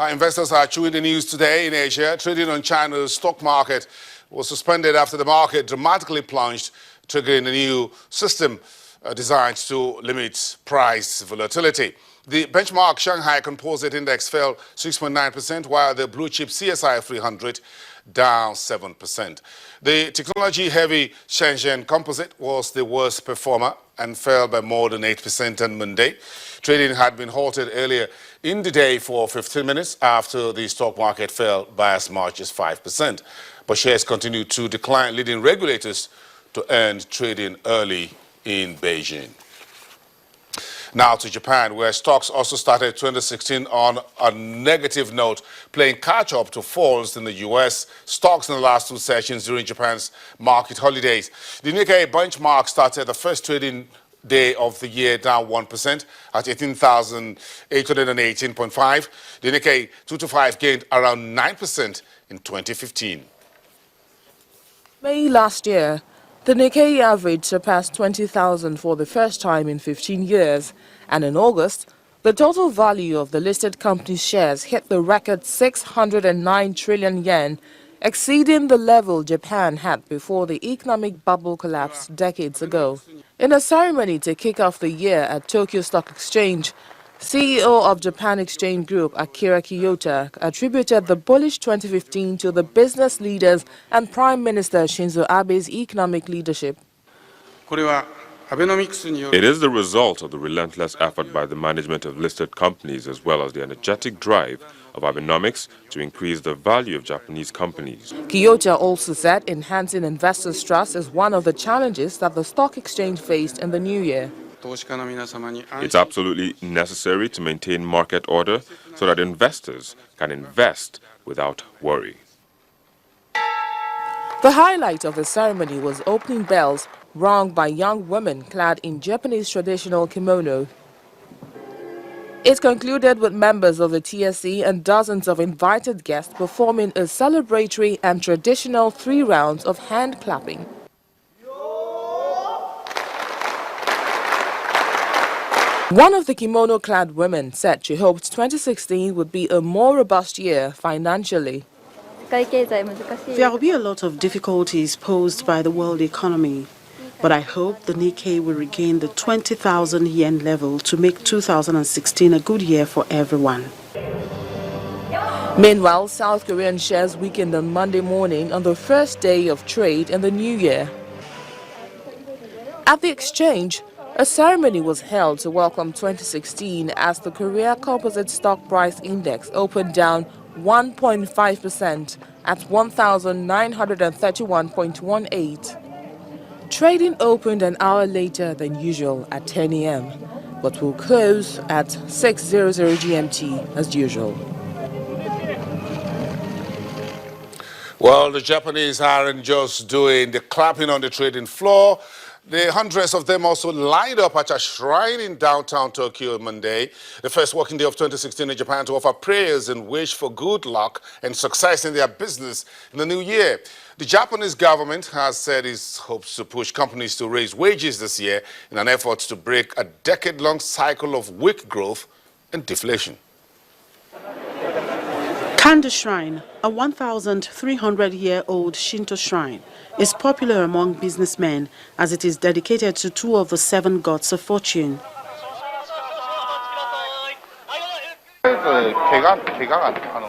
Investors are chewing the news today in Asia. Trading on China's stock market was suspended after the market dramatically plunged, triggering a new system designed to limit price volatility. The benchmark Shanghai Composite Index fell 6.9%, while the blue chip CSI 300 down 7%. The technology-heavy Shenzhen Composite was the worst performer and fell by more than 8% on Monday. Trading had been halted earlier in the day for 15 minutes after the stock market fell by as much as 5%. But shares continued to decline, leading regulators to end trading early in Beijing. Now to Japan, where stocks also started 2016 on a negative note, playing catch-up to falls in the U.S. Stocks in the last two sessions during Japan's market holidays. The Nikkei benchmark started the first trading day of the year down 1% at 18,818.5. The Nikkei 225 gained around 9% in 2015. May last year, the Nikkei average surpassed 20,000 for the first time in 15 years, and in August, the total value of the listed company's shares hit the record 609 trillion yen, exceeding the level Japan had before the economic bubble collapsed decades ago. In a ceremony to kick off the year at Tokyo Stock Exchange, CEO of Japan Exchange Group Akira Kiyota attributed the bullish 2015 to the business leaders and Prime Minister Shinzo Abe's economic leadership. It is the result of the relentless effort by the management of listed companies as well as the energetic drive of Abenomics to increase the value of Japanese companies. Kiyota also said enhancing investors' trust is one of the challenges that the stock exchange faced in the new year. It's absolutely necessary to maintain market order so that investors can invest without worry. The highlight of the ceremony was opening bells rung by young women clad in Japanese traditional kimono. It concluded with members of the TSE and dozens of invited guests performing a celebratory and traditional 3 rounds of hand clapping. One of the kimono-clad women said she hoped 2016 would be a more robust year financially. There will be a lot of difficulties posed by the world economy, but I hope the Nikkei will regain the 20,000 yen level to make 2016 a good year for everyone. Meanwhile, South Korean shares weakened on Monday morning on the first day of trade in the new year. At the exchange, a ceremony was held to welcome 2016 as the Korea Composite Stock Price Index opened down 1.5% at 1,931.18. Trading opened an hour later than usual at 10 a.m., but will close at 6:00 GMT as usual. Well, the Japanese aren't just doing the clapping on the trading floor. The hundreds of them also lined up at a shrine in downtown Tokyo on Monday, the first working day of 2016 in Japan, to offer prayers and wish for good luck and success in their business in the new year. The Japanese government has said it hopes to push companies to raise wages this year in an effort to break a decade-long cycle of weak growth and deflation. Kanda Shrine, a 1,300-year-old Shinto shrine, is popular among businessmen as it is dedicated to 2 of the 7 gods of fortune.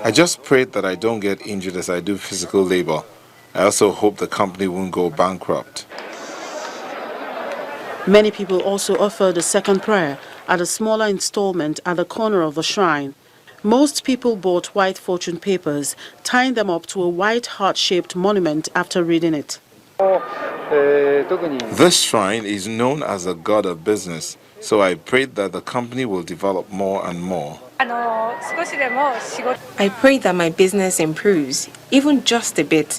I just prayed that I don't get injured as I do physical labor. I also hope the company won't go bankrupt. Many people also offered a second prayer at a smaller installment at the corner of the shrine. Most people bought white fortune papers, tying them up to a white heart-shaped monument after reading it. This shrine is known as a god of business, so I prayed that the company will develop more and more. I pray that my business improves, even just a bit,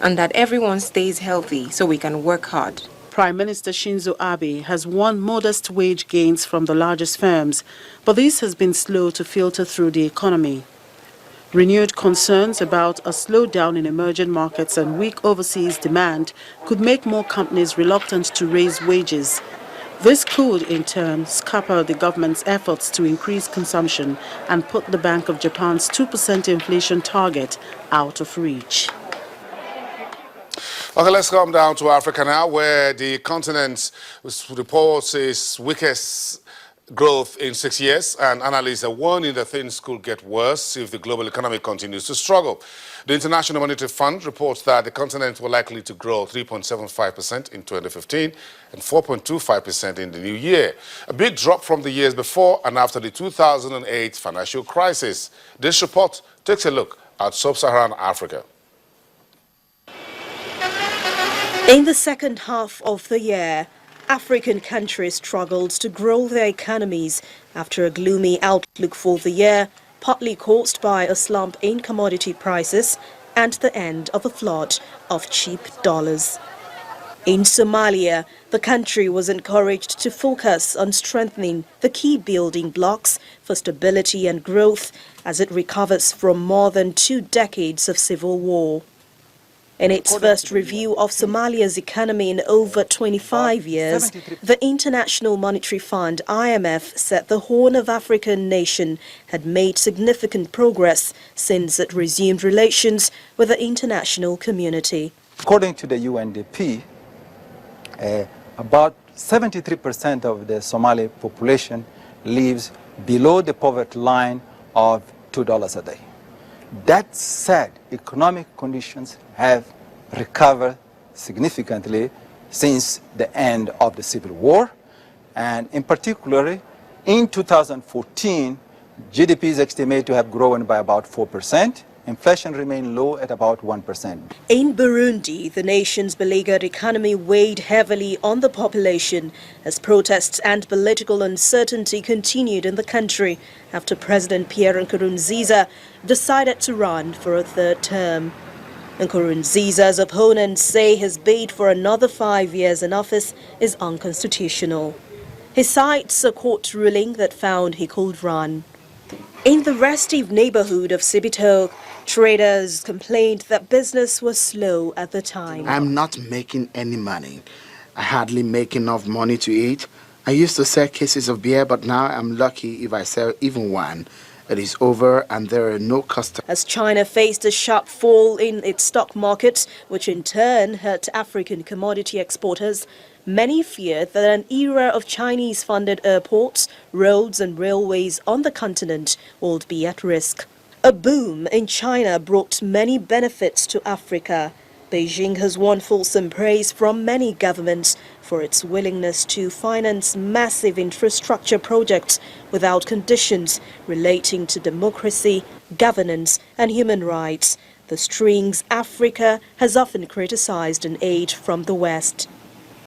and that everyone stays healthy so we can work hard. Prime Minister Shinzo Abe has won modest wage gains from the largest firms, but this has been slow to filter through the economy. Renewed concerns about a slowdown in emerging markets and weak overseas demand could make more companies reluctant to raise wages. This could, in turn, scupper the government's efforts to increase consumption and put the Bank of Japan's 2% inflation target out of reach. Okay, let's come down to Africa now, where the continent reports its weakest growth in 6 years, and analysts are warning that things could get worse if the global economy continues to struggle. The International Monetary Fund reports that the continent will likely to grow 3.75% in 2015 and 4.25% in the new year, a big drop from the years before and after the 2008 financial crisis. This report takes a look at sub-Saharan Africa. In the second half of the year, African countries struggled to grow their economies after a gloomy outlook for the year, partly caused by a slump in commodity prices and the end of a flood of cheap dollars. In Somalia, the country was encouraged to focus on strengthening the key building blocks for stability and growth as it recovers from more than 2 decades of civil war. In its first review of Somalia's economy in over 25 years, the International Monetary Fund, IMF, said the Horn of African nation had made significant progress since it resumed relations with the international community. According to the UNDP, about 73% of the Somali population lives below the poverty line of $2 a day. That said, economic conditions have recovered significantly since the end of the Civil War, and in particular, in 2014, GDP is estimated to have grown by about 4%. Inflation remained low at about 1%. In Burundi, the nation's beleaguered economy weighed heavily on the population as protests and political uncertainty continued in the country after President Pierre Nkurunziza decided to run for a third term. Nkurunziza's opponents say his bid for another 5 years in office is unconstitutional. He cites a court ruling that found he could run. In the restive neighborhood of Sibito, traders complained that business was slow at the time. I'm not making any money. I hardly make enough money to eat. I used to sell cases of beer, but now I'm lucky if I sell even one. It is over and there are no customers. As China faced a sharp fall in its stock market, which in turn hurt African commodity exporters, many feared that an era of Chinese-funded airports, roads and railways on the continent would be at risk. A boom in China brought many benefits to Africa. Beijing has won fulsome praise from many governments for its willingness to finance massive infrastructure projects without conditions relating to democracy, governance and human rights, the strings Africa has often criticized in aid from the West.